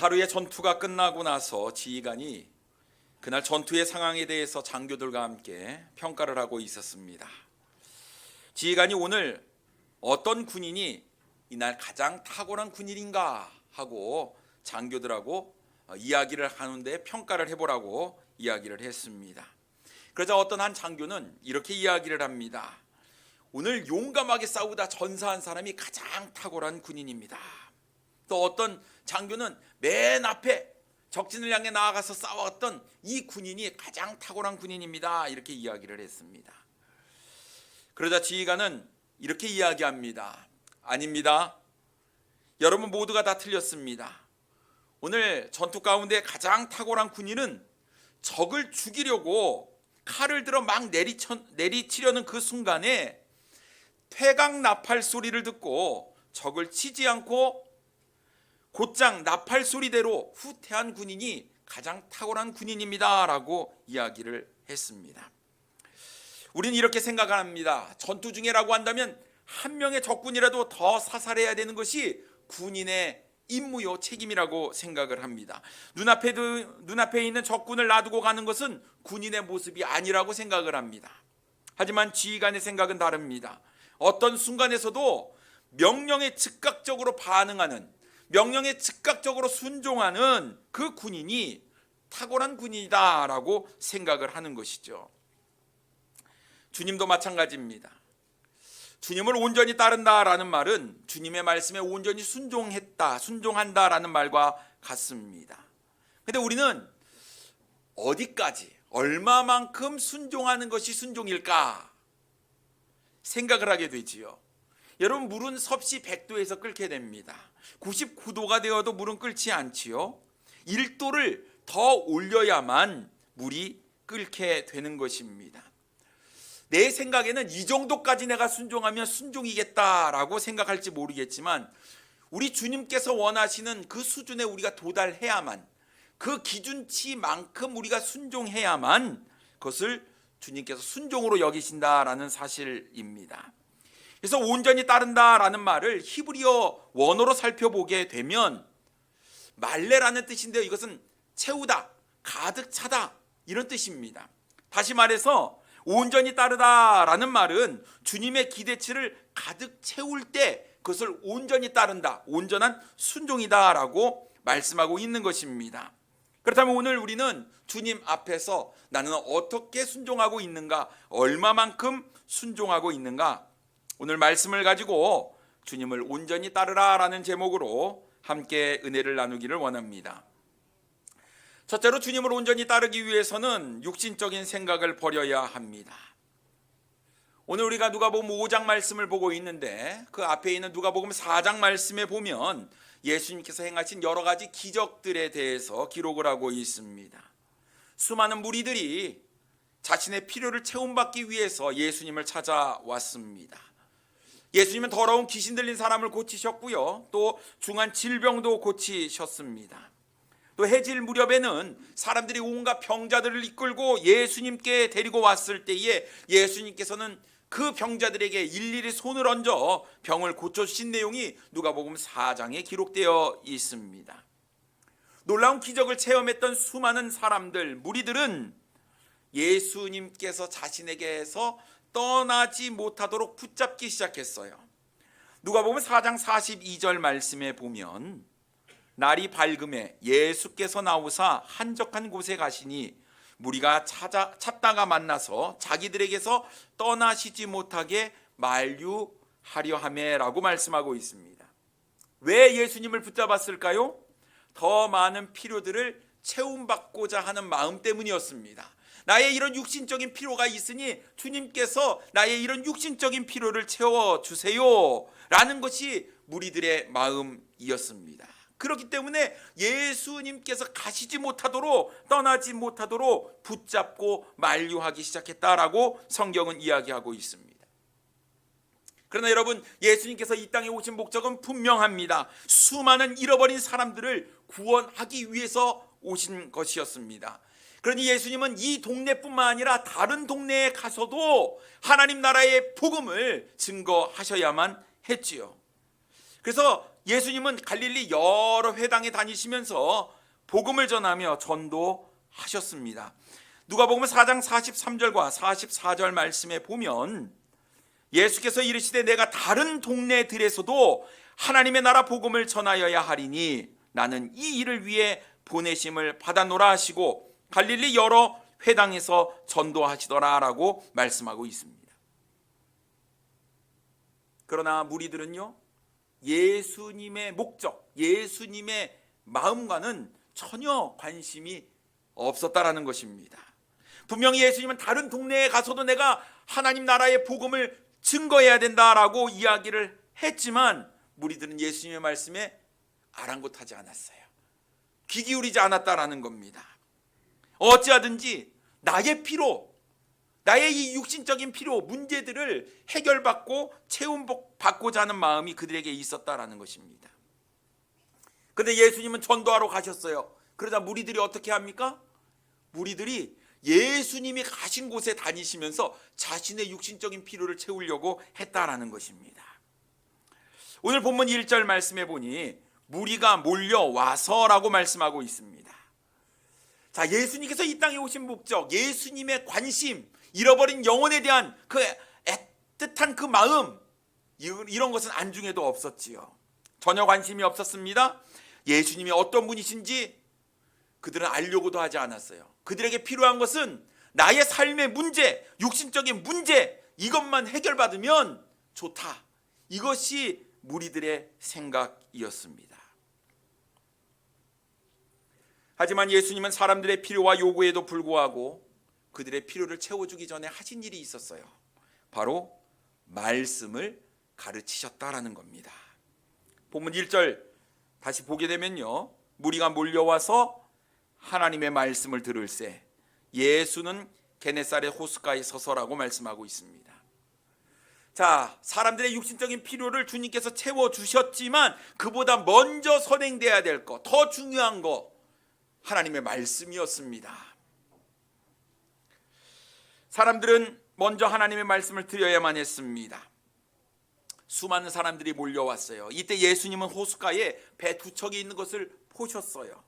하루의 전투가 끝나고 나서 지휘관이 그날 전투의 상황에 대해서 장교들과 함께 평가를 하고 있었습니다. 지휘관이 오늘 어떤 군인이 이날 가장 탁월한 군인인가 하고 장교들하고 이야기를 하는데 평가를 해보라고 이야기를 했습니다. 그러자 어떤 한 장교는 이렇게 이야기를 합니다. 오늘 용감하게 싸우다 전사한 사람이 가장 탁월한 군인입니다. 또 어떤 장교는 맨 앞에 적진을 향해 나아가서 싸웠던 이 군인이 가장 탁월한 군인입니다. 이렇게 이야기를 했습니다. 그러자 지휘관은 이렇게 이야기합니다. 아닙니다. 여러분 모두가 다 틀렸습니다. 오늘 전투 가운데 가장 탁월한 군인은 적을 죽이려고 칼을 들어 막 내리치려는 그 순간에 퇴각 나팔 소리를 듣고 적을 치지 않고 곧장 나팔 소리대로 후퇴한 군인이 가장 탁월한 군인입니다 라고 이야기를 했습니다. 우리는 이렇게 생각합니다. 전투 중에라고 한다면 한 명의 적군이라도 더 사살해야 되는 것이 군인의 임무요 책임이라고 생각을 합니다. 눈앞에 있는 적군을 놔두고 가는 것은 군인의 모습이 아니라고 생각을 합니다. 하지만 지휘관의 생각은 다릅니다. 어떤 순간에서도 명령에 즉각적으로 반응하는, 명령에 즉각적으로 순종하는 그 군인이 탁월한 군인이다라고 생각을 하는 것이죠. 주님도 마찬가지입니다. 주님을 온전히 따른다라는 말은 주님의 말씀에 온전히 순종한다라는 말과 같습니다. 근데 우리는 어디까지, 얼마만큼 순종하는 것이 순종일까 생각을 하게 되지요. 여러분, 물은 섭씨 100도에서 끓게 됩니다. 99도가 되어도 물은 끓지 않지요. 1도를 더 올려야만 물이 끓게 되는 것입니다. 내 생각에는 이 정도까지 내가 순종하면 순종이겠다라고 생각할지 모르겠지만 우리 주님께서 원하시는 그 수준에 우리가 도달해야만, 그 기준치만큼 우리가 순종해야만 그것을 주님께서 순종으로 여기신다라는 사실입니다. 그래서 온전히 따른다라는 말을 히브리어 원어로 살펴보게 되면 말레라는 뜻인데요, 이것은 채우다, 가득 차다 이런 뜻입니다. 다시 말해서 온전히 따르다라는 말은 주님의 기대치를 가득 채울 때 그것을 온전히 따른다, 온전한 순종이다라고 말씀하고 있는 것입니다. 그렇다면 오늘 우리는 주님 앞에서 나는 어떻게 순종하고 있는가, 얼마만큼 순종하고 있는가, 오늘 말씀을 가지고 주님을 온전히 따르라라는 제목으로 함께 은혜를 나누기를 원합니다. 첫째로 주님을 온전히 따르기 위해서는 육신적인 생각을 버려야 합니다. 오늘 우리가 누가복음 5장 말씀을 보고 있는데 그 앞에 있는 누가복음 4장 말씀에 보면 예수님께서 행하신 여러 가지 기적들에 대해서 기록을 하고 있습니다. 수많은 무리들이 자신의 필요를 채움받기 위해서 예수님을 찾아왔습니다. 예수님은 더러운 귀신 들린 사람을 고치셨고요, 또 중한 질병도 고치셨습니다. 또 해질 무렵에는 사람들이 온갖 병자들을 이끌고 예수님께 데리고 왔을 때에 예수님께서는 그 병자들에게 일일이 손을 얹어 병을 고쳐주신 내용이 누가복음 4장에 기록되어 있습니다. 놀라운 기적을 체험했던 수많은 사람들, 무리들은 예수님께서 자신에게서 떠나지 못하도록 붙잡기 시작했어요. 누가복음 4장 42절 말씀에 보면 날이 밝음에 예수께서 나오사 한적한 곳에 가시니 무리가 찾다가 만나서 자기들에게서 떠나시지 못하게 만류하려 하매라고 말씀하고 있습니다. 왜 예수님을 붙잡았을까요? 더 많은 필요들을 채움받고자 하는 마음 때문이었습니다. 나의 이런 육신적인 필요가 있으니 주님께서 나의 이런 육신적인 필요를 채워주세요 라는 것이 무리들의 마음이었습니다. 그렇기 때문에 예수님께서 가시지 못하도록, 떠나지 못하도록 붙잡고 만류하기 시작했다라고 성경은 이야기하고 있습니다. 그러나 여러분, 예수님께서 이 땅에 오신 목적은 분명합니다. 수많은 잃어버린 사람들을 구원하기 위해서 오신 것이었습니다. 그러니 예수님은 이 동네뿐만 아니라 다른 동네에 가서도 하나님 나라의 복음을 증거하셔야만 했지요. 그래서 예수님은 갈릴리 여러 회당에 다니시면서 복음을 전하며 전도하셨습니다. 누가복음 4장 43절과 44절 말씀에 보면 예수께서 이르시되 내가 다른 동네들에서도 하나님의 나라 복음을 전하여야 하리니 나는 이 일을 위해 보내심을 받아노라 하시고 갈릴리 여러 회당에서 전도하시더라라고 말씀하고 있습니다. 그러나 무리들은요, 예수님의 목적, 예수님의 마음과는 전혀 관심이 없었다라는 것입니다. 분명히 예수님은 다른 동네에 가서도 내가 하나님 나라의 복음을 증거해야 된다라고 이야기를 했지만 무리들은 예수님의 말씀에 아랑곳하지 않았어요. 귀 기울이지 않았다라는 겁니다. 어찌하든지 나의 피로, 나의 이 육신적인 필요, 문제들을 해결받고 채움받고자 하는 마음이 그들에게 있었다라는 것입니다. 그런데 예수님은 전도하러 가셨어요. 그러자 무리들이 어떻게 합니까? 무리들이 예수님이 가신 곳에 다니시면서 자신의 육신적인 필요를 채우려고 했다라는 것입니다. 오늘 본문 1절 말씀해 보니 무리가 몰려와서라고 말씀하고 있습니다. 자, 예수님께서 이 땅에 오신 목적, 예수님의 관심, 잃어버린 영혼에 대한 그 애틋한 그 마음, 이런 것은 안중에도 없었지요. 전혀 관심이 없었습니다. 예수님이 어떤 분이신지 그들은 알려고도 하지 않았어요. 그들에게 필요한 것은 나의 삶의 문제, 육신적인 문제, 이것만 해결받으면 좋다. 이것이 무리들의 생각이었습니다. 하지만 예수님은 사람들의 필요와 요구에도 불구하고 그들의 필요를 채워주기 전에 하신 일이 있었어요. 바로 말씀을 가르치셨다라는 겁니다. 본문 1절 다시 보게 되면요, 무리가 몰려와서 하나님의 말씀을 들을새 예수는 게네사렛 호숫가에 서서라고 말씀하고 있습니다. 자, 사람들의 육신적인 필요를 주님께서 채워주셨지만 그보다 먼저 선행돼야 될 것, 더 중요한 것, 하나님의 말씀이었습니다. 사람들은 먼저 하나님의 말씀을 드려야만 했습니다. 수많은 사람들이 몰려왔어요. 이때 예수님은 호숫가에 배 두 척이 있는 것을 보셨어요.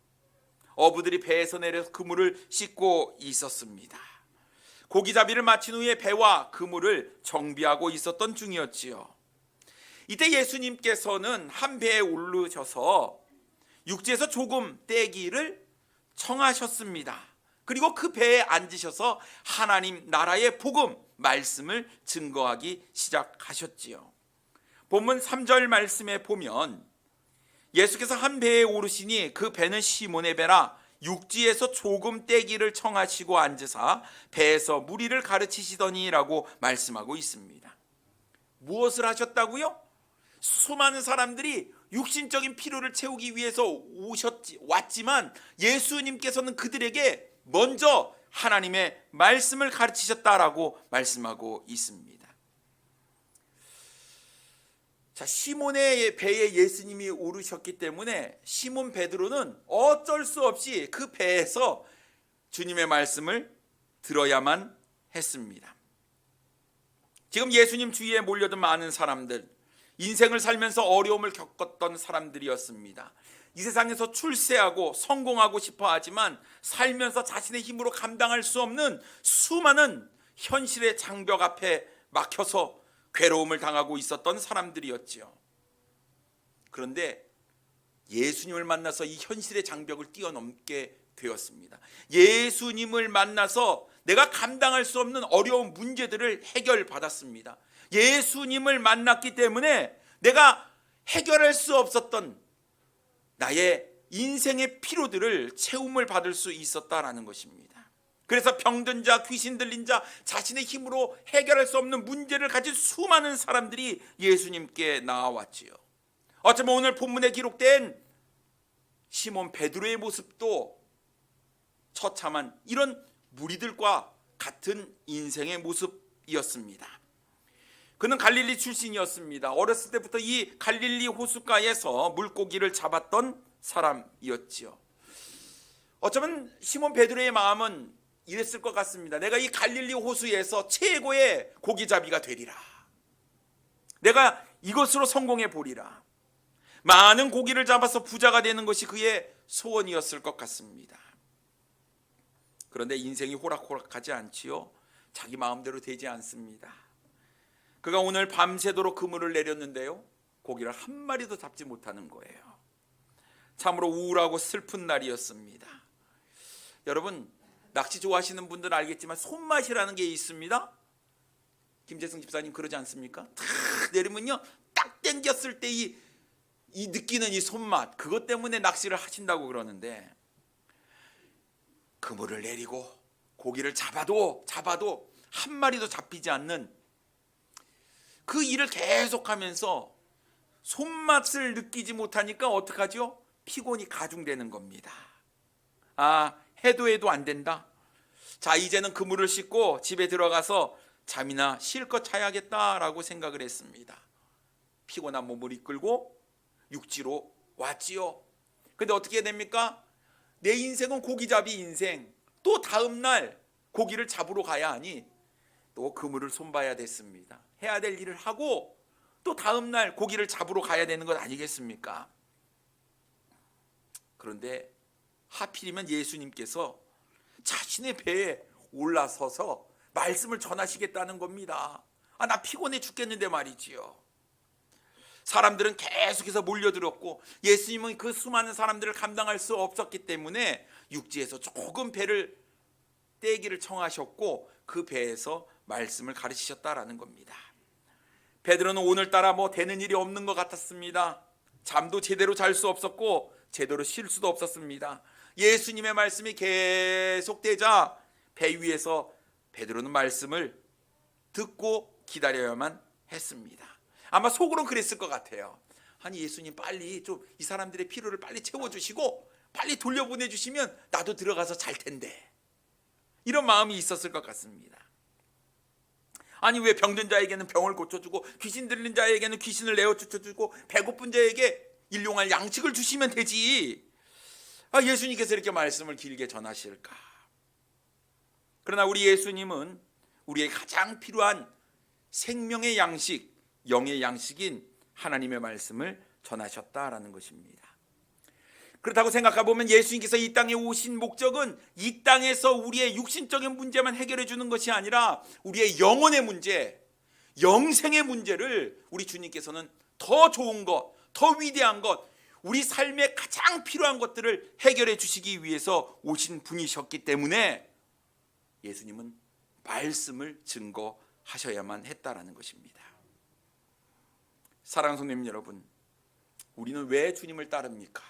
어부들이 배에서 내려서 그물을 씻고 있었습니다. 고기잡이를 마친 후에 배와 그물을 정비하고 있었던 중이었지요. 이때 예수님께서는 한 배에 오르셔서 육지에서 조금 떼기를 청하셨습니다. 그리고 그 배에 앉으셔서 하나님 나라의 복음, 말씀을 증거하기 시작하셨지요. 본문 3절 말씀에 보면 예수께서 한 배에 오르시니 그 배는 시몬의 배라 육지에서 조금 떼기를 청하시고 앉으사 배에서 무리를 가르치시더니라고 말씀하고 있습니다. 무엇을 하셨다고요? 수많은 사람들이 육신적인 필요를 채우기 위해서 왔지만 예수님께서는 그들에게 먼저 하나님의 말씀을 가르치셨다라고 말씀하고 있습니다. 자, 시몬의 배에 예수님이 오르셨기 때문에 시몬 베드로는 어쩔 수 없이 그 배에서 주님의 말씀을 들어야만 했습니다. 지금 예수님 주위에 몰려든 많은 사람들, 인생을 살면서 어려움을 겪었던 사람들이었습니다. 이 세상에서 출세하고 성공하고 싶어 하지만 살면서 자신의 힘으로 감당할 수 없는 수많은 현실의 장벽 앞에 막혀서 괴로움을 당하고 있었던 사람들이었지요. 그런데 예수님을 만나서 이 현실의 장벽을 뛰어넘게 되었습니다. 예수님을 만나서 내가 감당할 수 없는 어려운 문제들을 해결받았습니다. 예수님을 만났기 때문에 내가 해결할 수 없었던 나의 인생의 피로들을 채움을 받을 수 있었다라는 것입니다. 그래서 병든 자, 귀신 들린 자, 자신의 힘으로 해결할 수 없는 문제를 가진 수많은 사람들이 예수님께 나와왔지요. 어쩌면 오늘 본문에 기록된 시몬 베드로의 모습도 처참한 이런 무리들과 같은 인생의 모습이었습니다. 그는 갈릴리 출신이었습니다. 어렸을 때부터 이 갈릴리 호숫가에서 물고기를 잡았던 사람이었지요. 어쩌면 시몬 베드로의 마음은 이랬을 것 같습니다. 내가 이 갈릴리 호수에서 최고의 고기잡이가 되리라. 내가 이것으로 성공해 보리라. 많은 고기를 잡아서 부자가 되는 것이 그의 소원이었을 것 같습니다. 그런데 인생이 호락호락하지 않지요. 자기 마음대로 되지 않습니다. 그가 오늘 밤새도록 그물을 내렸는데요, 고기를 한 마리도 잡지 못하는 거예요. 참으로 우울하고 슬픈 날이었습니다. 여러분, 낚시 좋아하시는 분들은 알겠지만 손맛이라는 게 있습니다. 김재승 집사님 그러지 않습니까? 탁 내리면요, 딱 당겼을 때 이 느끼는 이 손맛, 그것 때문에 낚시를 하신다고 그러는데, 그물을 내리고 고기를 잡아도 한 마리도 잡히지 않는 그 일을 계속하면서 손맛을 느끼지 못하니까 어떡하죠? 피곤이 가중되는 겁니다. 해도 안 된다. 자, 이제는 그물을 싣고 집에 들어가서 잠이나 실컷 자야겠다라고 생각을 했습니다. 피곤한 몸을 이끌고 육지로 왔지요. 근데 어떻게 됩니까? 내 인생은 고기잡이 인생. 또 다음 날 고기를 잡으러 가야 하니 또 그물을 손봐야 됐습니다. 해야 될 일을 하고 또 다음 날 고기를 잡으러 가야 되는 것 아니겠습니까? 그런데 하필이면 예수님께서 자신의 배에 올라서서 말씀을 전하시겠다는 겁니다. 나 피곤해 죽겠는데 말이지요. 사람들은 계속해서 몰려들었고 예수님은 그 수많은 사람들을 감당할 수 없었기 때문에 육지에서 조금 배를 떼기를 청하셨고 그 배에서 말씀을 가르치셨다라는 겁니다. 베드로는 오늘따라 되는 일이 없는 것 같았습니다. 잠도 제대로 잘 수 없었고 제대로 쉴 수도 없었습니다. 예수님의 말씀이 계속되자 배 위에서 베드로는 말씀을 듣고 기다려야만 했습니다. 아마 속으로는 그랬을 것 같아요. 아니, 예수님 빨리 좀 이 사람들의 필요를 빨리 채워주시고 빨리 돌려보내주시면 나도 들어가서 잘 텐데, 이런 마음이 있었을 것 같습니다. 아니, 왜 병든 자에게는 병을 고쳐주고 귀신 들린 자에게는 귀신을 내어쫓아주고 배고픈 자에게 일용할 양식을 주시면 되지, 예수님께서 이렇게 말씀을 길게 전하실까? 그러나 우리 예수님은 우리의 가장 필요한 생명의 양식, 영의 양식인 하나님의 말씀을 전하셨다라는 것입니다. 그렇다고 생각해 보면 예수님께서 이 땅에 오신 목적은 이 땅에서 우리의 육신적인 문제만 해결해 주는 것이 아니라 우리의 영혼의 문제, 영생의 문제를 우리 주님께서는 더 좋은 것, 더 위대한 것, 우리 삶에 가장 필요한 것들을 해결해 주시기 위해서 오신 분이셨기 때문에 예수님은 말씀을 증거하셔야만 했다라는 것입니다. 사랑하는 성도님 여러분, 우리는 왜 주님을 따릅니까?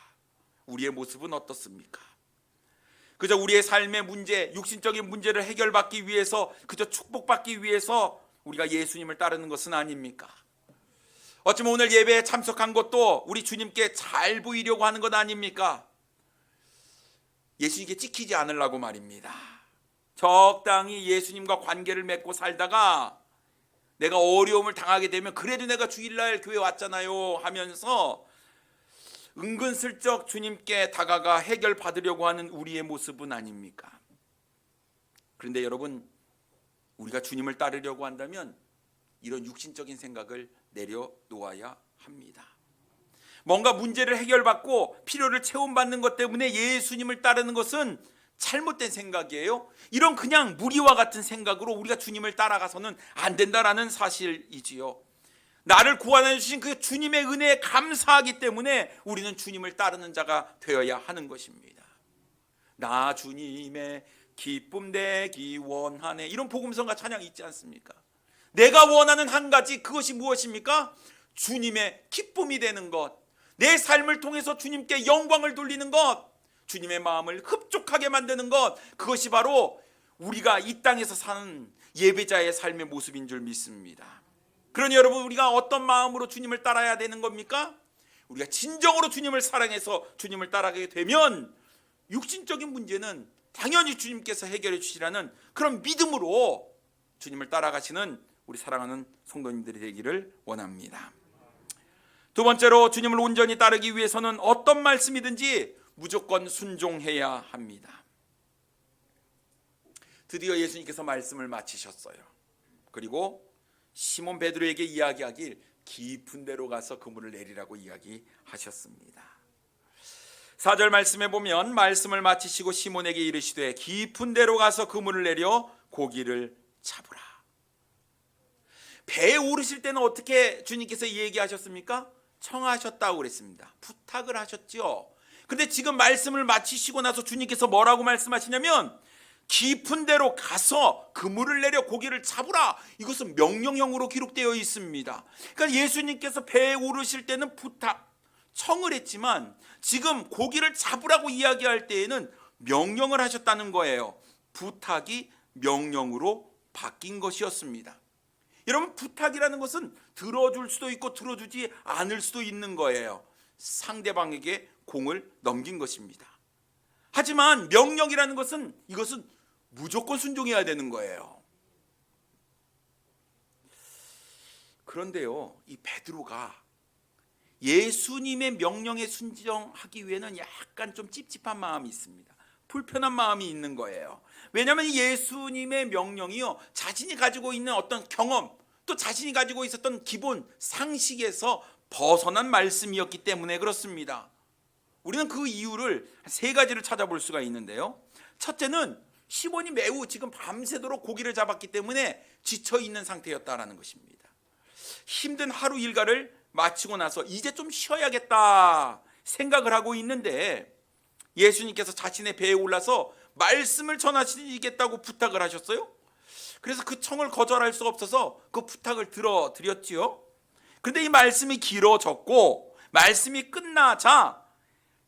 우리의 모습은 어떻습니까? 그저 우리의 삶의 문제, 육신적인 문제를 해결받기 위해서, 그저 축복받기 위해서 우리가 예수님을 따르는 것은 아닙니까? 어쩌면 오늘 예배에 참석한 것도 우리 주님께 잘 보이려고 하는 것 아닙니까? 예수님께 찍히지 않으려고 말입니다. 적당히 예수님과 관계를 맺고 살다가 내가 어려움을 당하게 되면 그래도 내가 주일날 교회 왔잖아요 하면서 은근슬쩍 주님께 다가가 해결받으려고 하는 우리의 모습은 아닙니까? 그런데 여러분, 우리가 주님을 따르려고 한다면 이런 육신적인 생각을 내려놓아야 합니다. 뭔가 문제를 해결받고 필요를 채움받는 것 때문에 예수님을 따르는 것은 잘못된 생각이에요. 이런 그냥 무리와 같은 생각으로 우리가 주님을 따라가서는 안 된다라는 사실이지요. 나를 구원해 주신 그 주님의 은혜에 감사하기 때문에 우리는 주님을 따르는 자가 되어야 하는 것입니다. 나 주님의 기쁨 되기 원하네, 이런 복음성과 찬양이 있지 않습니까? 내가 원하는 한 가지, 그것이 무엇입니까? 주님의 기쁨이 되는 것, 내 삶을 통해서 주님께 영광을 돌리는 것, 주님의 마음을 흡족하게 만드는 것, 그것이 바로 우리가 이 땅에서 사는 예배자의 삶의 모습인 줄 믿습니다. 그러니 여러분, 우리가 어떤 마음으로 주님을 따라야 되는 겁니까? 우리가 진정으로 주님을 사랑해서 주님을 따라가게 되면 육신적인 문제는 당연히 주님께서 해결해 주시라는 그런 믿음으로 주님을 따라가시는 우리 사랑하는 성도님들이 되기를 원합니다. 두 번째로, 주님을 온전히 따르기 위해서는 어떤 말씀이든지 무조건 순종해야 합니다. 드디어 예수님께서 말씀을 마치셨어요. 그리고 시몬 베드로에게 이야기하길 깊은 데로 가서 그물을 내리라고 이야기하셨습니다. 4절 말씀에 보면 말씀을 마치시고 시몬에게 이르시되 깊은 데로 가서 그물을 내려 고기를 잡으라. 배에 오르실 때는 어떻게 주님께서 얘기하셨습니까? 청하셨다고 그랬습니다. 부탁을 하셨죠. 근데 지금 말씀을 마치시고 나서 주님께서 뭐라고 말씀하시냐면 깊은 데로 가서 그물을 내려 고기를 잡으라. 이것은 명령형으로 기록되어 있습니다. 그러니까 예수님께서 배에 오르실 때는 부탁, 청을 했지만 지금 고기를 잡으라고 이야기할 때에는 명령을 하셨다는 거예요. 부탁이 명령으로 바뀐 것이었습니다. 여러분, 부탁이라는 것은 들어줄 수도 있고 들어주지 않을 수도 있는 거예요. 상대방에게 공을 넘긴 것입니다. 하지만 명령이라는 것은 이것은 무조건 순종해야 되는 거예요. 그런데요, 이 베드로가 예수님의 명령에 순종하기 위해는 약간 좀 찝찝한 마음이 있습니다. 불편한 마음이 있는 거예요. 왜냐하면 예수님의 명령이요, 자신이 가지고 있는 어떤 경험, 또 자신이 가지고 있었던 기본 상식에서 벗어난 말씀이었기 때문에 그렇습니다. 우리는 그 이유를 세 가지를 찾아볼 수가 있는데요. 첫째는 시몬이 매우 지금 밤새도록 고기를 잡았기 때문에 지쳐있는 상태였다라는 것입니다. 힘든 하루 일과를 마치고 나서 이제 좀 쉬어야겠다 생각을 하고 있는데 예수님께서 자신의 배에 올라서 말씀을 전하시겠다고 부탁을 하셨어요. 그래서 그 청을 거절할 수 없어서 그 부탁을 들어드렸지요. 그런데 이 말씀이 길어졌고 말씀이 끝나자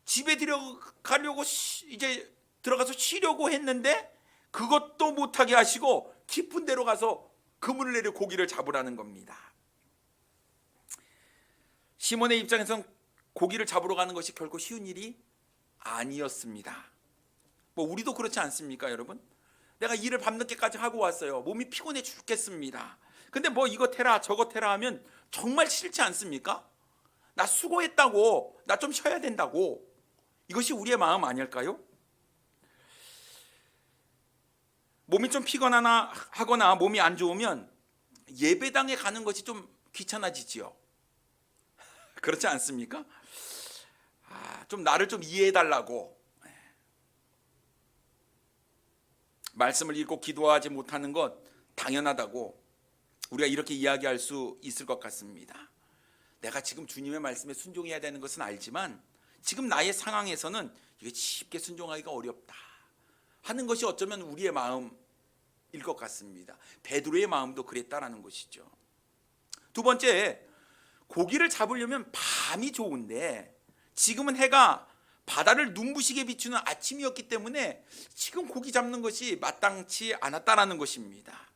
집에 들어가려고 이제 들어가서 쉬려고 했는데 그것도 못하게 하시고 깊은 데로 가서 그물을 내려 고기를 잡으라는 겁니다. 시몬의 입장에서는 고기를 잡으러 가는 것이 결코 쉬운 일이 아니었습니다. 우리도 그렇지 않습니까, 여러분? 내가 일을 밤늦게까지 하고 왔어요. 몸이 피곤해 죽겠습니다. 근데 이거 테라 저거 테라 하면 정말 싫지 않습니까? 나 수고했다고, 나 좀 쉬어야 된다고. 이것이 우리의 마음 아닐까요? 몸이 좀 피곤하거나 몸이 안 좋으면 예배당에 가는 것이 좀 귀찮아지지요. 그렇지 않습니까? 좀 나를 좀 이해해달라고. 말씀을 읽고 기도하지 못하는 것 당연하다고 우리가 이렇게 이야기할 수 있을 것 같습니다. 내가 지금 주님의 말씀에 순종해야 되는 것은 알지만 지금 나의 상황에서는 이게 쉽게 순종하기가 어렵다 하는 것이 어쩌면 우리의 마음일 것 같습니다. 베드로의 마음도 그랬다라는 것이죠. 두 번째, 고기를 잡으려면 밤이 좋은데 지금은 해가 바다를 눈부시게 비추는 아침이었기 때문에 지금 고기 잡는 것이 마땅치 않았다라는 것입니다.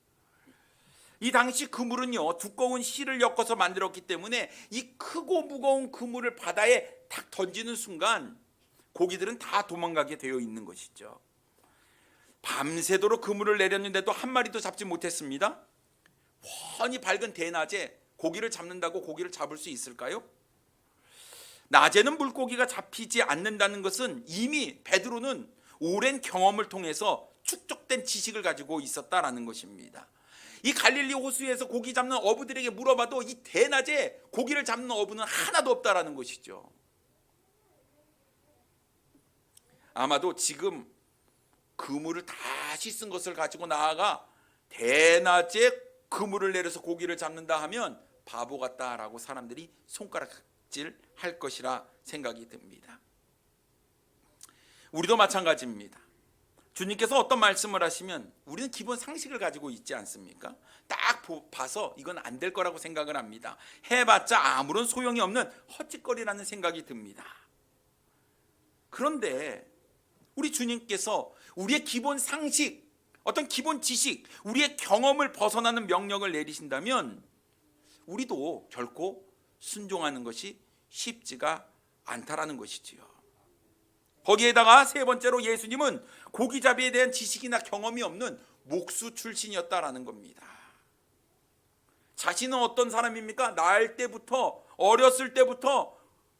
이 당시 그물은요, 두꺼운 실을 엮어서 만들었기 때문에 이 크고 무거운 그물을 바다에 탁 던지는 순간 고기들은 다 도망가게 되어 있는 것이죠. 밤새도록 그물을 내렸는데도 한 마리도 잡지 못했습니다. 훤히 밝은 대낮에 고기를 잡는다고 고기를 잡을 수 있을까요? 낮에는 물고기가 잡히지 않는다는 것은 이미 베드로는 오랜 경험을 통해서 축적된 지식을 가지고 있었다라는 것입니다. 이 갈릴리 호수에서 고기 잡는 어부들에게 물어봐도 이 대낮에 고기를 잡는 어부는 하나도 없다라는 것이죠. 아마도 지금 그물을 다시 쓴 것을 가지고 나아가 대낮에 그물을 내려서 고기를 잡는다 하면 바보 같다라고 사람들이 손가락질 할 것이라 생각이 듭니다. 우리도 마찬가지입니다. 주님께서 어떤 말씀을 하시면 우리는 기본 상식을 가지고 있지 않습니까? 딱 봐서 이건 안 될 거라고 생각을 합니다. 해봤자 아무런 소용이 없는 헛짓거리라는 생각이 듭니다. 그런데 우리 주님께서 우리의 기본 상식, 어떤 기본 지식, 우리의 경험을 벗어나는 명령을 내리신다면 우리도 결코 순종하는 것이 쉽지가 않다라는 것이지요. 거기에다가 세 번째로 예수님은 고기잡이에 대한 지식이나 경험이 없는 목수 출신이었다라는 겁니다. 자신은 어떤 사람입니까? 날 때부터, 어렸을 때부터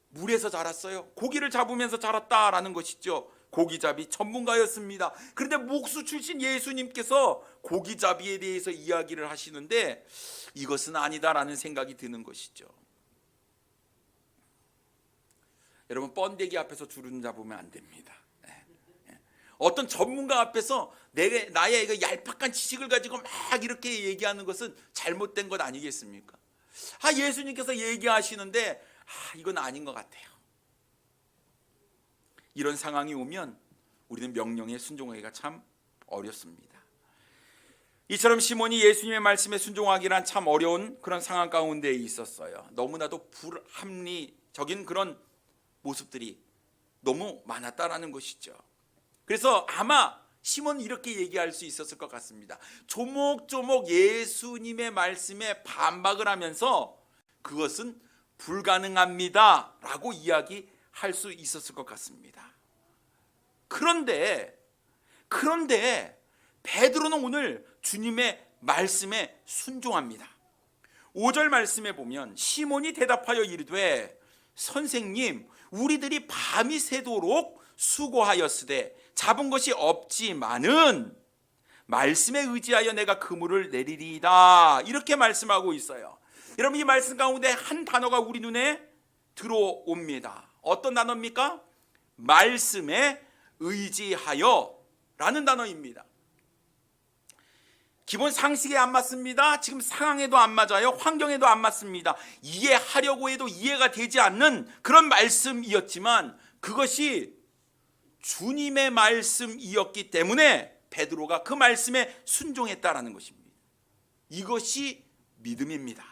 물에서 자랐어요. 고기를 잡으면서 자랐다라는 것이죠. 고기잡이 전문가였습니다. 그런데 목수 출신 예수님께서 고기잡이에 대해서 이야기를 하시는데 이것은 아니다라는 생각이 드는 것이죠. 여러분, 번데기 앞에서 주름 잡으면 안 됩니다. 어떤 전문가 앞에서 나의 그 얄팍한 지식을 가지고 막 이렇게 얘기하는 것은 잘못된 것 아니겠습니까? 예수님께서 얘기하시는데 이건 아닌 것 같아요. 이런 상황이 오면 우리는 명령에 순종하기가 참 어렵습니다. 이처럼 시몬이 예수님의 말씀에 순종하기란 참 어려운 그런 상황 가운데 있었어요. 너무나도 불합리적인 그런 모습들이 너무 많았다라는 것이죠. 그래서 아마 시몬은 이렇게 얘기할 수 있었을 것 같습니다. 조목조목 예수님의 말씀에 반박을 하면서 그것은 불가능합니다 라고 이야기할 수 있었을 것 같습니다. 그런데 베드로는 오늘 주님의 말씀에 순종합니다. 5절 말씀에 보면 시몬이 대답하여 이르되 선생님, 우리들이 밤이 새도록 수고하였으되 잡은 것이 없지만은 말씀에 의지하여 내가 그물을 내리리이다, 이렇게 말씀하고 있어요. 여러분, 이 말씀 가운데 한 단어가 우리 눈에 들어옵니다. 어떤 단어입니까? 말씀에 의지하여 라는 단어입니다. 기본 상식에 안 맞습니다. 지금 상황에도 안 맞아요. 환경에도 안 맞습니다. 이해하려고 해도 이해가 되지 않는 그런 말씀이었지만 그것이 주님의 말씀이었기 때문에 베드로가 그 말씀에 순종했다라는 것입니다. 이것이 믿음입니다.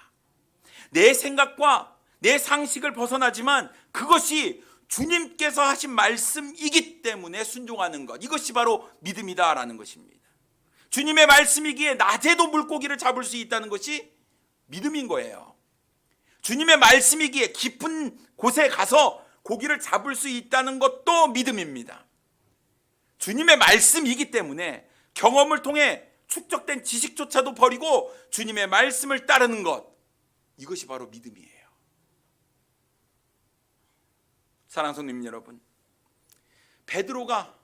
내 생각과 내 상식을 벗어나지만 그것이 주님께서 하신 말씀이기 때문에 순종하는 것, 이것이 바로 믿음이다라는 것입니다. 주님의 말씀이기에 낮에도 물고기를 잡을 수 있다는 것이 믿음인 거예요. 주님의 말씀이기에 깊은 곳에 가서 고기를 잡을 수 있다는 것도 믿음입니다. 주님의 말씀이기 때문에 경험을 통해 축적된 지식조차도 버리고 주님의 말씀을 따르는 것, 이것이 바로 믿음이에요. 사랑하는 성도님 여러분, 베드로가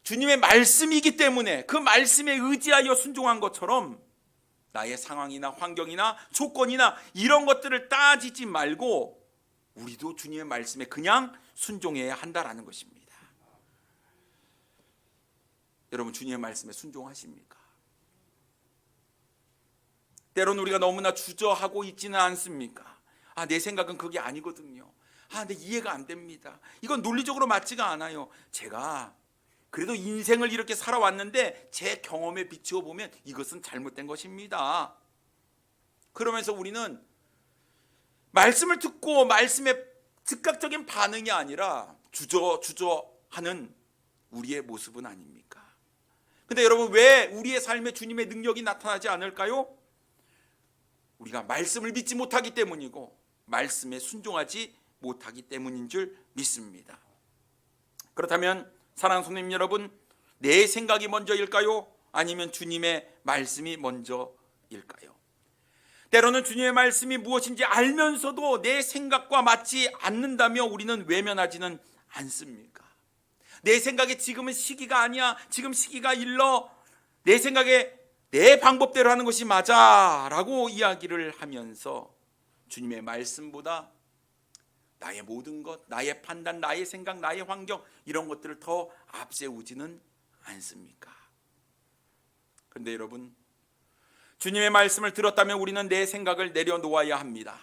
주님의 말씀이기 때문에 그 말씀에 의지하여 순종한 것처럼 나의 상황이나 환경이나 조건이나 이런 것들을 따지지 말고 우리도 주님의 말씀에 그냥 순종해야 한다라는 것입니다. 여러분, 주님의 말씀에 순종하십니까? 때로는 우리가 너무나 주저하고 있지는 않습니까? 내 생각은 그게 아니거든요. 내 이해가 안 됩니다. 이건 논리적으로 맞지가 않아요. 제가 그래도 인생을 이렇게 살아왔는데 제 경험에 비추어 보면 이것은 잘못된 것입니다. 그러면서 우리는 말씀을 듣고 말씀에 즉각적인 반응이 아니라 주저하는 우리의 모습은 아닙니까? 근데 여러분, 왜 우리의 삶에 주님의 능력이 나타나지 않을까요? 우리가 말씀을 믿지 못하기 때문이고 말씀에 순종하지 못하기 때문인 줄 믿습니다. 그렇다면 사랑하는 손님 여러분, 내 생각이 먼저일까요? 아니면 주님의 말씀이 먼저일까요? 때로는 주님의 말씀이 무엇인지 알면서도 내 생각과 맞지 않는다며 우리는 외면하지는 않습니까? 내 생각에 지금은 시기가 아니야, 지금 시기가 일러, 내 생각에 내 방법대로 하는 것이 맞아 라고 이야기를 하면서 주님의 말씀보다 나의 모든 것, 나의 판단, 나의 생각, 나의 환경, 이런 것들을 더 앞세우지는 않습니까? 그런데 여러분, 주님의 말씀을 들었다면 우리는 내 생각을 내려놓아야 합니다.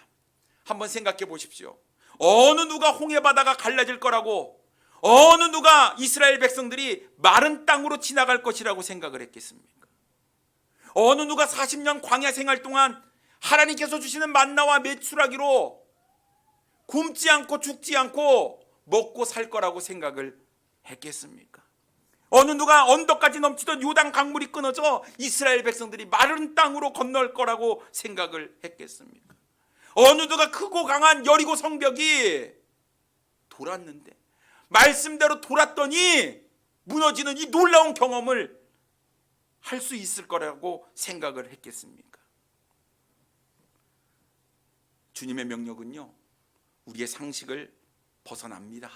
한번 생각해 보십시오. 어느 누가 홍해바다가 갈라질 거라고, 어느 누가 이스라엘 백성들이 마른 땅으로 지나갈 것이라고 생각을 했겠습니까? 어느 누가 40년 광야 생활 동안 하나님께서 주시는 만나와 메추라기로 굶지 않고 죽지 않고 먹고 살 거라고 생각을 했겠습니까? 어느 누가 언덕까지 넘치던 요단 강물이 끊어져 이스라엘 백성들이 마른 땅으로 건널 거라고 생각을 했겠습니까? 어느 누가 크고 강한 여리고 성벽이 돌았는데 말씀대로 돌았더니 무너지는 이 놀라운 경험을 할 수 있을 거라고 생각을 했겠습니까? 주님의 명령은요, 우리의 상식을 벗어납니다.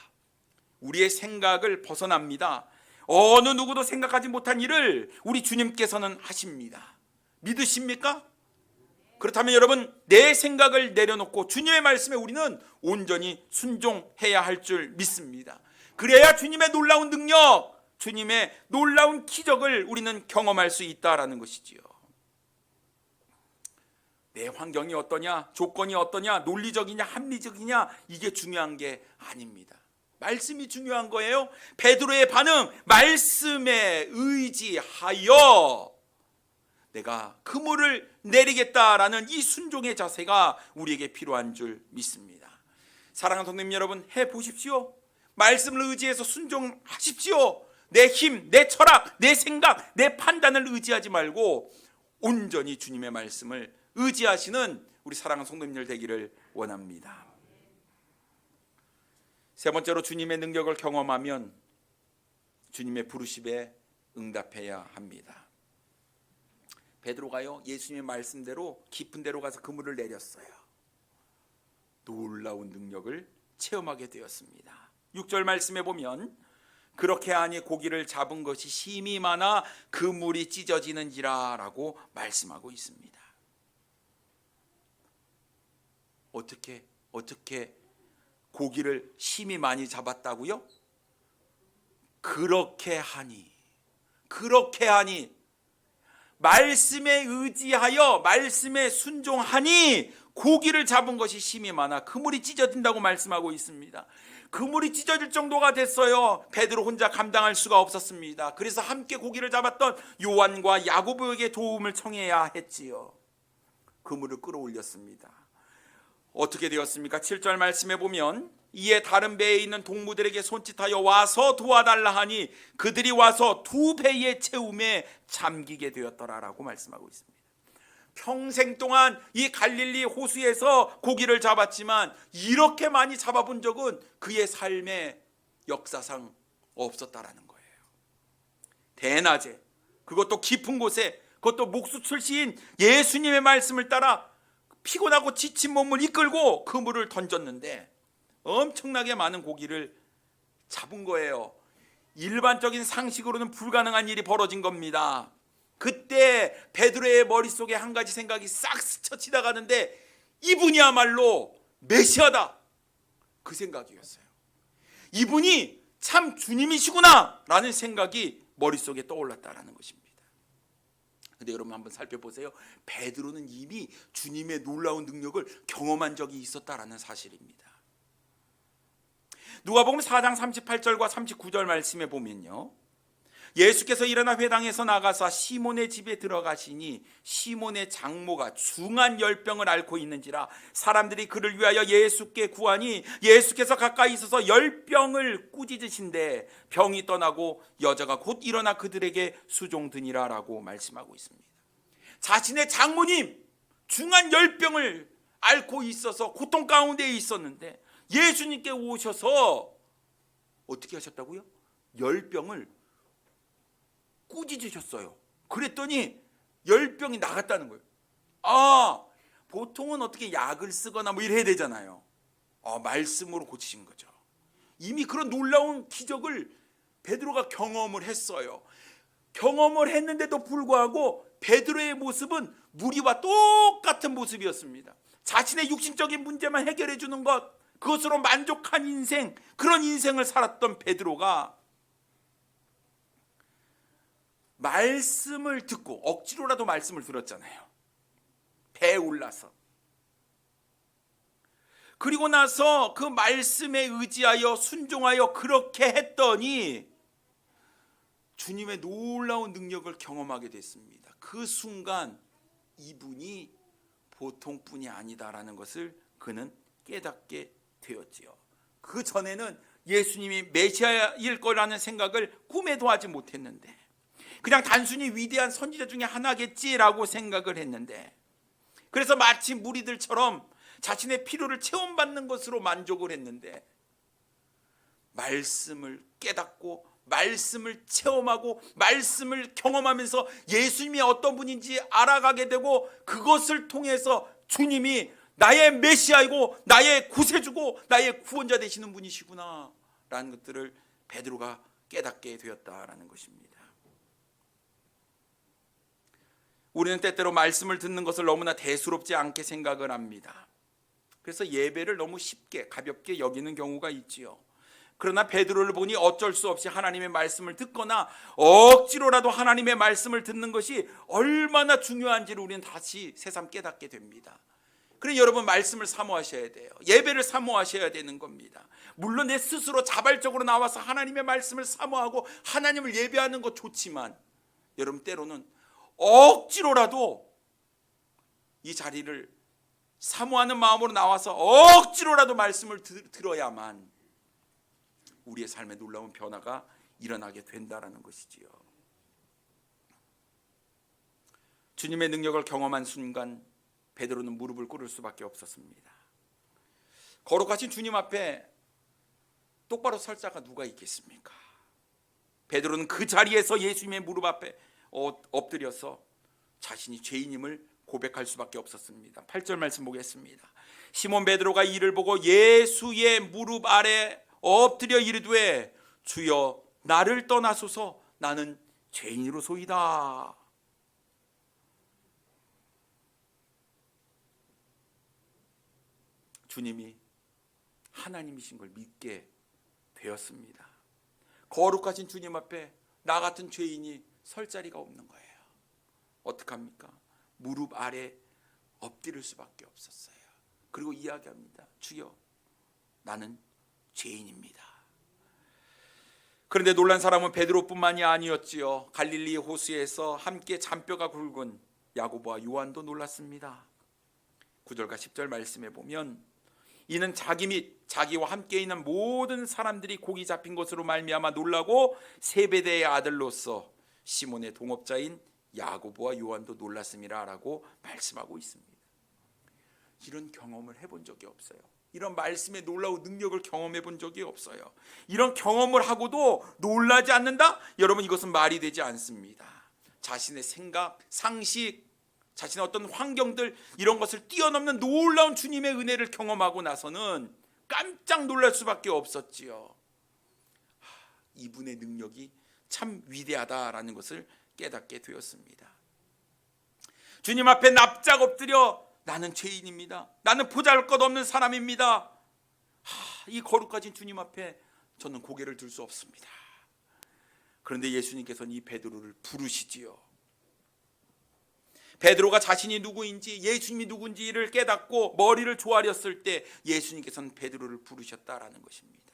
우리의 생각을 벗어납니다. 어느 누구도 생각하지 못한 일을 우리 주님께서는 하십니다. 믿으십니까? 그렇다면 여러분, 내 생각을 내려놓고 주님의 말씀에 우리는 온전히 순종해야 할 줄 믿습니다. 그래야 주님의 놀라운 능력, 주님의 놀라운 기적을 우리는 경험할 수 있다라는 것이지요. 내 환경이 어떠냐, 조건이 어떠냐, 논리적이냐, 합리적이냐, 이게 중요한 게 아닙니다. 말씀이 중요한 거예요. 베드로의 반응, 말씀에 의지하여 내가 그물을 내리겠다라는 이 순종의 자세가 우리에게 필요한 줄 믿습니다. 사랑하는 성도님 여러분, 해보십시오. 말씀을 의지해서 순종하십시오. 내 힘, 내 철학, 내 생각, 내 판단을 의지하지 말고 온전히 주님의 말씀을 의지하시는 우리 사랑하는 성도님들 되기를 원합니다. 세 번째로, 주님의 능력을 경험하면 주님의 부르심에 응답해야 합니다. 베드로가요, 예수님의 말씀대로 깊은 데로 가서 그물을 내렸어요. 놀라운 능력을 체험하게 되었습니다. 6절 말씀에 보면 그렇게 하니 고기를 잡은 것이 심이 많아 그물이 찢어지는지라 라고 말씀하고 있습니다. 어떻게 고기를 심이 많이 잡았다고요? 그렇게 하니 말씀에 의지하여 말씀에 순종하니 고기를 잡은 것이 심이 많아 그물이 찢어진다고 말씀하고 있습니다. 그물이 찢어질 정도가 됐어요. 베드로 혼자 감당할 수가 없었습니다. 그래서 함께 고기를 잡았던 요한과 야고보에게 도움을 청해야 했지요. 그물을 끌어올렸습니다. 어떻게 되었습니까? 7절 말씀에 보면 이에 다른 배에 있는 동무들에게 손짓하여 와서 도와달라 하니 그들이 와서 두 배의 채움에 잠기게 되었더라라고 말씀하고 있습니다. 평생 동안 이 갈릴리 호수에서 고기를 잡았지만 이렇게 많이 잡아본 적은 그의 삶의 역사상 없었다라는 거예요. 대낮에, 그것도 깊은 곳에, 그것도 목수출시인 예수님의 말씀을 따라 피곤하고 지친 몸을 이끌고 그물을 던졌는데 엄청나게 많은 고기를 잡은 거예요. 일반적인 상식으로는 불가능한 일이 벌어진 겁니다. 그때 베드로의 머릿속에 한 가지 생각이 싹 스쳐 지나가는데 이분이야말로 메시아다, 그 생각이었어요. 이분이 참 주님이시구나 라는 생각이 머릿속에 떠올랐다라는 것입니다. 근데 여러분 한번 살펴보세요. 베드로는 이미 주님의 놀라운 능력을 경험한 적이 있었다라는 사실입니다. 누가복음 4장 38절과 39절 말씀에 보면요, 예수께서 일어나 회당에서 나가사 시몬의 집에 들어가시니 시몬의 장모가 중한 열병을 앓고 있는지라 사람들이 그를 위하여 예수께 구하니 예수께서 가까이 있어서 열병을 꾸짖으신데 병이 떠나고 여자가 곧 일어나 그들에게 수종드니라 라고 말씀하고 있습니다. 자신의 장모님 중한 열병을 앓고 있어서 고통 가운데 있었는데 예수님께 오셔서 어떻게 하셨다고요? 열병을 꾸짖으셨어요. 그랬더니 열병이 나갔다는 거예요. 보통은 어떻게 약을 쓰거나 뭐 이래야 되잖아요. 말씀으로 고치신 거죠. 이미 그런 놀라운 기적을 베드로가 경험을 했어요. 경험을 했는데도 불구하고 베드로의 모습은 무리와 똑같은 모습이었습니다. 자신의 육신적인 문제만 해결해 주는 것, 그것으로 만족한 인생, 그런 인생을 살았던 베드로가 말씀을 듣고 억지로라도 말씀을 들었잖아요. 배에 올라서. 그리고 나서 그 말씀에 의지하여 순종하여 그렇게 했더니 주님의 놀라운 능력을 경험하게 됐습니다. 그 순간 이분이 보통 분이 아니다라는 것을 그는 깨닫게 되었지요. 그 전에는 예수님이 메시아일 거라는 생각을 꿈에도 하지 못했는데 그냥 단순히 위대한 선지자 중에 하나겠지라고 생각을 했는데, 그래서 마치 무리들처럼 자신의 필요를 체험받는 것으로 만족을 했는데 말씀을 깨닫고 말씀을 체험하고 말씀을 경험하면서 예수님이 어떤 분인지 알아가게 되고 그것을 통해서 주님이 나의 메시아이고 나의 구세주고 나의 구원자 되시는 분이시구나 라는 것들을 베드로가 깨닫게 되었다라는 것입니다. 우리는 때때로 말씀을 듣는 것을 너무나 대수롭지 않게 생각을 합니다. 그래서 예배를 너무 쉽게 가볍게 여기는 경우가 있지요. 그러나 베드로를 보니 어쩔 수 없이 하나님의 말씀을 듣거나 억지로라도 하나님의 말씀을 듣는 것이 얼마나 중요한지를 우리는 다시 새삼 깨닫게 됩니다. 그래서 여러분, 말씀을 사모하셔야 돼요. 예배를 사모하셔야 되는 겁니다. 물론 내 스스로 자발적으로 나와서 하나님의 말씀을 사모하고 하나님을 예배하는 것 좋지만, 여러분, 때로는 억지로라도 이 자리를 사모하는 마음으로 나와서 억지로라도 말씀을 들어야만 우리의 삶에 놀라운 변화가 일어나게 된다라는 것이지요. 주님의 능력을 경험한 순간 베드로는 무릎을 꿇을 수밖에 없었습니다. 거룩하신 주님 앞에 똑바로 설 자가 누가 있겠습니까? 베드로는 그 자리에서 예수님의 무릎 앞에 엎드려서 자신이 죄인임을 고백할 수밖에 없었습니다. 8절 말씀 보겠습니다. 시몬 베드로가 이를 보고 예수의 무릎 아래 엎드려 이르되 주여 나를 떠나소서 나는 죄인으로소이다. 주님이 하나님이신 걸 믿게 되었습니다. 거룩하신 주님 앞에 나 같은 죄인이 설 자리가 없는 거예요. 어떡합니까? 무릎 아래 엎드릴 수밖에 없었어요. 그리고 이야기합니다. 주여 나는 죄인입니다. 그런데 놀란 사람은 베드로뿐만이 아니었지요. 갈릴리 호수에서 함께 잔뼈가 굵은 야고보와 요한도 놀랐습니다. 9절과 10절 말씀에 보면 이는 자기 및 자기와 함께 있는 모든 사람들이 고기 잡힌 것으로 말미암아 놀라고 세베대의 아들로서 시몬의 동업자인 야고보와 요한도 놀랐음이라 라고 말씀하고 있습니다. 이런 경험을 해본 적이 없어요. 이런 말씀의 놀라운 능력을 경험해 본 적이 없어요. 이런 경험을 하고도 놀라지 않는다? 여러분, 이것은 말이 되지 않습니다. 자신의 생각, 상식, 자신의 어떤 환경들, 이런 것을 뛰어넘는 놀라운 주님의 은혜를 경험하고 나서는 깜짝 놀랄 수밖에 없었지요. 이분의 능력이 참 위대하다라는 것을 깨닫게 되었습니다. 주님 앞에 납작 엎드려 나는 죄인입니다. 나는 보잘것없는 사람입니다. 이 거룩하신 주님 앞에 저는 고개를 들 수 없습니다. 그런데 예수님께서는 이 베드로를 부르시지요. 베드로가 자신이 누구인지, 예수님이 누군지를 깨닫고 머리를 조아렸을 때 예수님께서는 베드로를 부르셨다라는 것입니다.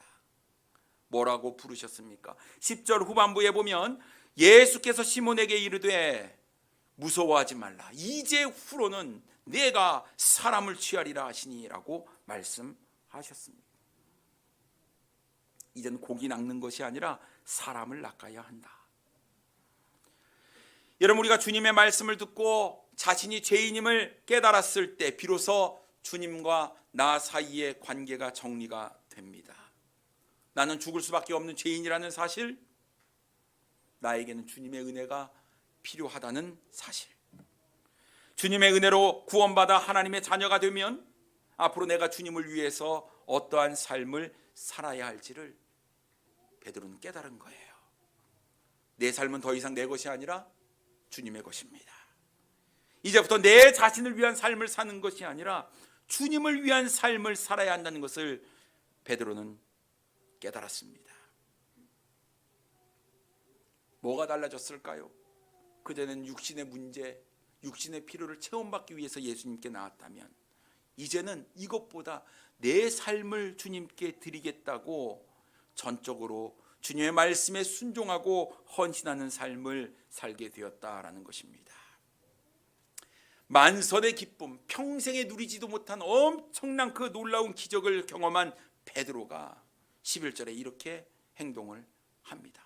뭐라고 부르셨습니까? 10절 후반부에 보면 예수께서 시몬에게 이르되 무서워하지 말라. 이제 후로는 내가 사람을 취하리라 하시니라고 말씀하셨습니다. 이제는 고기 낚는 것이 아니라 사람을 낚아야 한다. 여러분, 우리가 주님의 말씀을 듣고 자신이 죄인임을 깨달았을 때 비로소 주님과 나 사이의 관계가 정리가 됩니다. 나는 죽을 수밖에 없는 죄인이라는 사실, 나에게는 주님의 은혜가 필요하다는 사실, 주님의 은혜로 구원받아 하나님의 자녀가 되면 앞으로 내가 주님을 위해서 어떠한 삶을 살아야 할지를 베드로는 깨달은 거예요. 내 삶은 더 이상 내 것이 아니라 주님의 것입니다. 이제부터 내 자신을 위한 삶을 사는 것이 아니라 주님을 위한 삶을 살아야 한다는 것을 베드로는 깨달았습니다. 뭐가 달라졌을까요? 그전에는 육신의 문제, 육신의 필요를 체험받기 위해서 예수님께 나왔다면 이제는 이것보다 내 삶을 주님께 드리겠다고 전적으로 주님의 말씀에 순종하고 헌신하는 삶을 살게 되었다라는 것입니다. 만선의 기쁨, 평생에 누리지도 못한 엄청난 그 놀라운 기적을 경험한 베드로가 11절에 이렇게 행동을 합니다.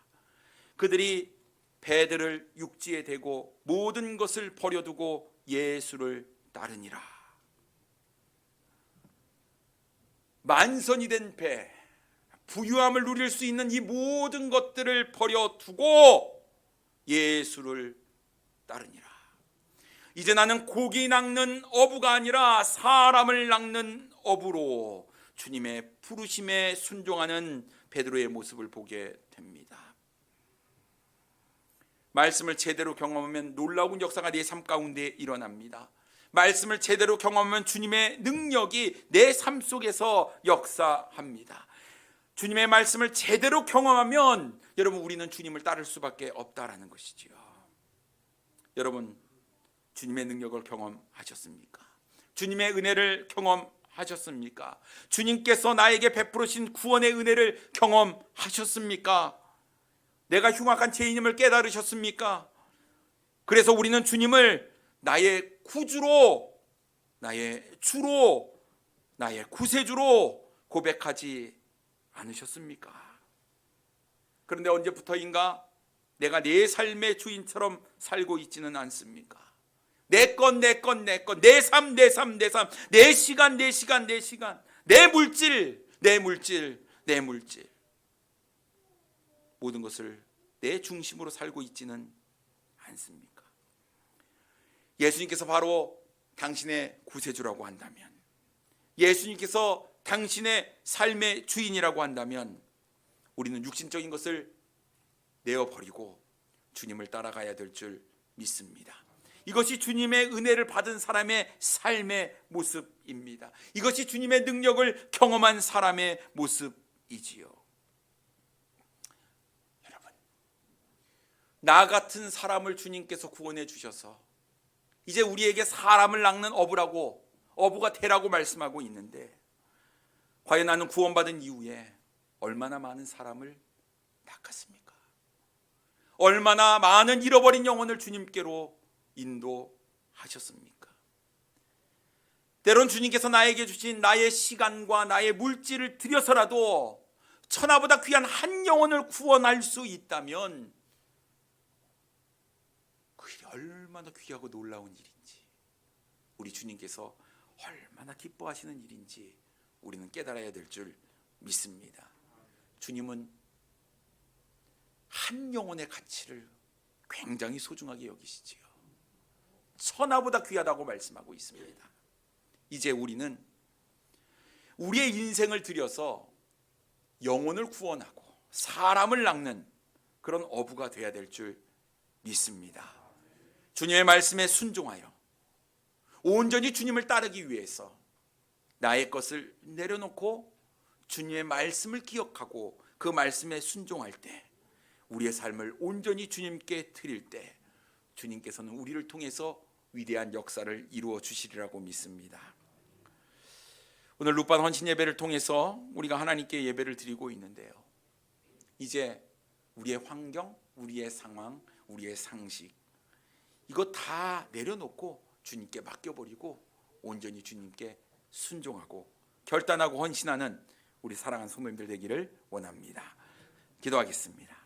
그들이 배들을 육지에 대고 모든 것을 버려두고 예수를 따르니라. 만선이 된 배, 부유함을 누릴 수 있는 이 모든 것들을 버려두고 예수를 따르니라. 이제 나는 고기 낚는 어부가 아니라 사람을 낚는 어부로 주님의 부르심에 순종하는 베드로의 모습을 보게 됩니다. 말씀을 제대로 경험하면 놀라운 역사가 내 삶 가운데 일어납니다. 말씀을 제대로 경험하면 주님의 능력이 내 삶 속에서 역사합니다. 주님의 말씀을 제대로 경험하면 여러분, 우리는 주님을 따를 수밖에 없다라는 것이지요. 여러분, 주님의 능력을 경험하셨습니까? 주님의 은혜를 경험하셨습니까? 주님께서 나에게 베풀으신 구원의 은혜를 경험하셨습니까? 내가 흉악한 죄인임을 깨달으셨습니까? 그래서 우리는 주님을 나의 구주로, 나의 주로, 나의 구세주로 고백하지 않으셨습니까? 그런데 언제부터인가 내가 내 삶의 주인처럼 살고 있지는 않습니까? 내 것, 내 것, 내 것, 내 삶, 내 삶, 내 삶, 내 시간, 내 시간, 내 시간, 내 물질, 내 물질, 내 물질, 모든 것을 내 중심으로 살고 있지는 않습니까? 예수님께서 바로 당신의 구세주라고 한다면, 예수님께서 당신의 삶의 주인이라고 한다면, 우리는 육신적인 것을 내어버리고 주님을 따라가야 될 줄 믿습니다. 이것이 주님의 은혜를 받은 사람의 삶의 모습입니다. 이것이 주님의 능력을 경험한 사람의 모습이지요. 여러분, 나 같은 사람을 주님께서 구원해 주셔서 이제 우리에게 사람을 낚는 어부가 되라고 말씀하고 있는데, 과연 나는 구원받은 이후에 얼마나 많은 사람을 낚았습니까? 얼마나 많은 잃어버린 영혼을 주님께로 인도하셨습니까? 때론 주님께서 나에게 주신 나의 시간과 나의 물질을 들여서라도 천하보다 귀한 한 영혼을 구원할 수 있다면 그 일이 얼마나 귀하고 놀라운 일인지, 우리 주님께서 얼마나 기뻐하시는 일인지 우리는 깨달아야 될 줄 믿습니다. 주님은 한 영혼의 가치를 굉장히 소중하게 여기시지요. 천하보다 귀하다고 말씀하고 있습니다. 이제 우리는 우리의 인생을 들여서 영혼을 구원하고 사람을 낚는 그런 어부가 되어야 될 줄 믿습니다. 주님의 말씀에 순종하여 온전히 주님을 따르기 위해서 나의 것을 내려놓고 주님의 말씀을 기억하고 그 말씀에 순종할 때, 우리의 삶을 온전히 주님께 드릴 때 주님께서는 우리를 통해서 위대한 역사를 이루어 주시리라고 믿습니다. 오늘 룻반 헌신 예배를 통해서 우리가 하나님께 예배를 드리고 있는데요, 이제 우리의 환경, 우리의 상황, 우리의 상식, 이거 다 내려놓고 주님께 맡겨버리고 온전히 주님께 순종하고 결단하고 헌신하는 우리 사랑하는 성도님들 되기를 원합니다. 기도하겠습니다.